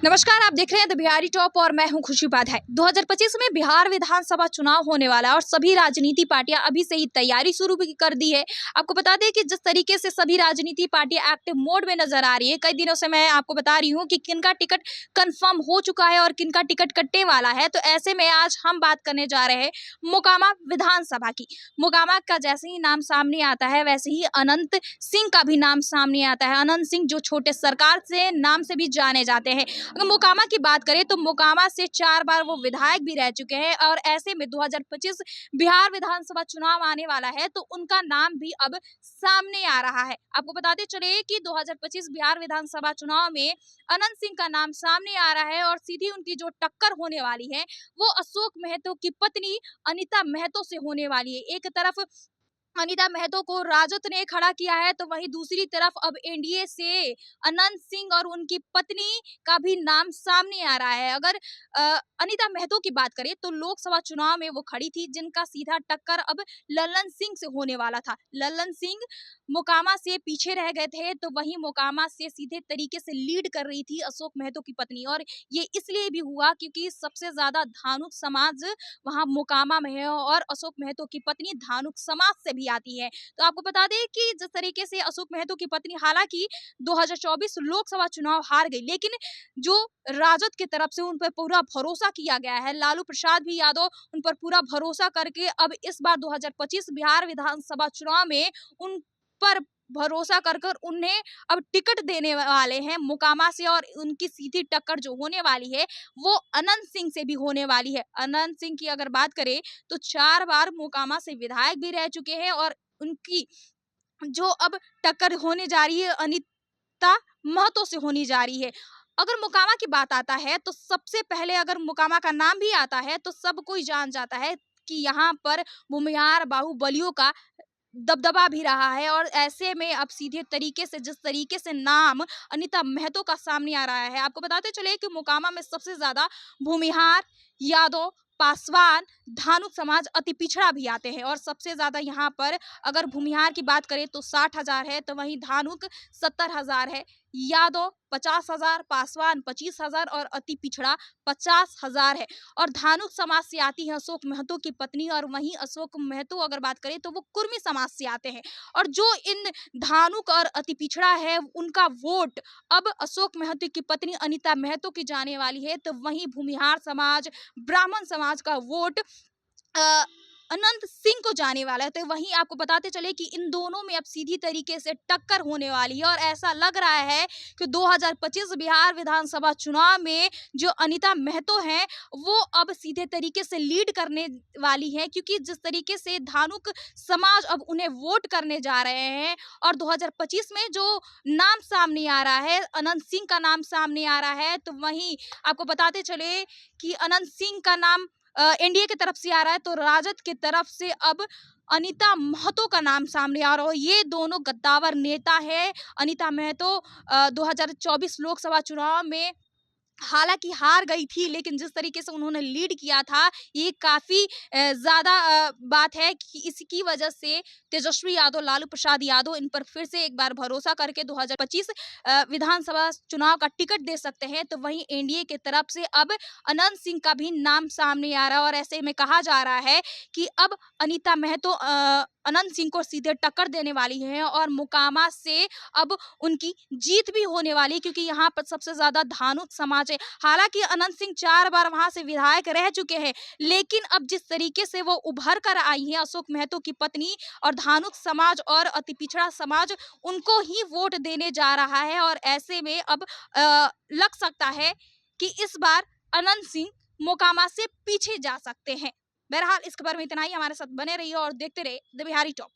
नमस्कार, आप देख रहे हैं द बिहारी टॉप और मैं हूं खुशी उपाध्याय। 2025 में बिहार विधानसभा चुनाव होने वाला है और सभी राजनीति पार्टियां अभी से ही तैयारी शुरू भी कर दी है। आपको बता दें कि जिस तरीके से सभी राजनीति पार्टियां एक्टिव मोड में नजर आ रही है, कई दिनों से मैं आपको बता रही हूं कि किनका टिकट कंफर्म हो चुका है और किनका टिकट कटने वाला है। तो ऐसे में आज हम बात करने जा रहे हैं मोकामा विधानसभा की। मोकामा का जैसे ही नाम सामने आता है वैसे ही अनंत सिंह का भी नाम सामने आता है। अनंत सिंह जो छोटे सरकार से नाम से भी जाने जाते हैं। अगर मोकामा की बात करें तो मोकामा से 4 बार वो विधायक भी रह चुके हैं और ऐसे में 2025 बिहार विधानसभा चुनाव आने वाला है तो उनका नाम भी अब सामने आ रहा है। आपको बताते चले कि 2025 बिहार विधानसभा चुनाव में अनंत सिंह का नाम सामने आ रहा है और सीधी उनकी जो टक्कर होने वाली है वो अशोक महतो की पत्नी अनीता महतो से होने वाली है। एक तरफ अनीता महतो को राजद ने खड़ा किया है तो वहीं दूसरी तरफ अब एनडीए से अनंत सिंह और उनकी पत्नी का भी नाम सामने आ रहा है। अगर अनीता महतो की बात करें तो लोकसभा चुनाव में वो खड़ी थी, जिनका सीधा टक्कर अब लल्लन सिंह से होने वाला था। लल्लन सिंह मोकामा से पीछे रह गए थे तो वहीं मोकामा से सीधे तरीके से लीड कर रही थी अशोक महतो की पत्नी, और ये इसलिए भी हुआ क्योंकि सबसे ज्यादा धानुक समाज वहां मोकामा में है और अशोक महतो की पत्नी धानुक समाज से भी आती है। तो आपको बता दें कि जिस तरीके से अशोक महतो की पत्नी हालांकि 2024 लोकसभा चुनाव हार गई, लेकिन जो राजद की तरफ से उन पर पूरा भरोसा किया गया है, लालू प्रसाद भी यादव उन पर पूरा भरोसा करके अब इस बार 2025 बिहार विधानसभा चुनाव में उन पर भरोसा कर उन्हें अब टिकट देने वाले हैं मोकामा से, और उनकी सीधी टक्कर जो होने वाली है वो अनंत सिंह से भी होने वाली है। अनंत सिंह की अगर बात करें तो 4 बार मोकामा से विधायक भी रह चुके हैं और उनकी जो अब टक्कर होने जा रही है अनीता महतो से होनी जा रही है। अगर मोकामा की बात आता है तो सबसे पहले अगर मोकामा का नाम भी आता है तो सब कोई जान जाता है कि यहाँ पर भूमिहार बाहुबलियों का दबदबा भी रहा है, और ऐसे में अब सीधे तरीके से जिस तरीके से नाम अनीता महतो का सामने आ रहा है, आपको बताते चले कि मोकामा में सबसे ज्यादा भूमिहार, यादव, पासवान, धानुक समाज, अति पिछड़ा भी आते हैं और सबसे ज्यादा यहाँ पर अगर भूमिहार की बात करें तो 60,000 है, तो वहीं धानुक 70,000 है, यादव 50,000, पासवान 25,000 और अति पिछड़ा 50,000 है। और धानुक समाज से आती है अशोक महतो की पत्नी, और वहीं अशोक महतो अगर बात करें तो वो कुर्मी समाज से आते हैं। और जो इन धानुक और अति पिछड़ा है उनका वोट अब अशोक महतो की पत्नी अनीता महतो की जाने वाली है, तो वहीं भूमिहार समाज, ब्राह्मण समाज का वोट अनंत सिंह को जाने वाला है। तो वहीं आपको बताते चले कि इन दोनों में अब सीधी तरीके से टक्कर होने वाली है और ऐसा लग रहा है कि 2025 बिहार विधानसभा चुनाव में जो अनीता महतो हैं वो अब सीधे तरीके से लीड करने वाली है, क्योंकि जिस तरीके से धानुक समाज अब उन्हें वोट करने जा रहे हैं और 2025 में जो नाम सामने आ रहा है अनंत सिंह का नाम सामने आ रहा है, तो वहीं आपको बताते चले कि अनंत सिंह का नाम एनडीए की तरफ से आ रहा है, तो राजद की तरफ से अब अनीता महतो का नाम सामने आ रहा है। ये दोनों गद्दावर नेता है। अनीता महतो 2024 लोकसभा चुनाव में हालांकि हार गई थी, लेकिन जिस तरीके से उन्होंने लीड किया था ये काफी ज्यादा बात है कि इसकी वजह से तेजस्वी यादव, लालू प्रसाद यादव इन पर फिर से एक बार भरोसा करके 2025 विधानसभा चुनाव का टिकट दे सकते हैं। तो वहीं एनडीए की तरफ से अब अनंत सिंह का भी नाम सामने आ रहा है और ऐसे में कहा जा रहा है कि अब अनीता महतो अनंत सिंह को सीधे टक्कर देने वाली है और मोकामा से अब उनकी जीत भी होने वाली है, क्योंकि यहाँ पर सबसे ज्यादा धानुक समाज है। हालांकि अनंत सिंह 4 बार वहां से विधायक रह चुके हैं, लेकिन अब जिस तरीके से वो उभर कर आई हैं अशोक महतो की पत्नी, और धानुक समाज और अति पिछड़ा समाज उनको ही वोट देने जा रहा है, और ऐसे में अब लग सकता है कि इस बार अनंत सिंह मोकामा से पीछे जा सकते हैं। बहरहाल इस खबर में इतना ही। हमारे साथ बने रहिए और देखते रहिए द बिहारी टॉप।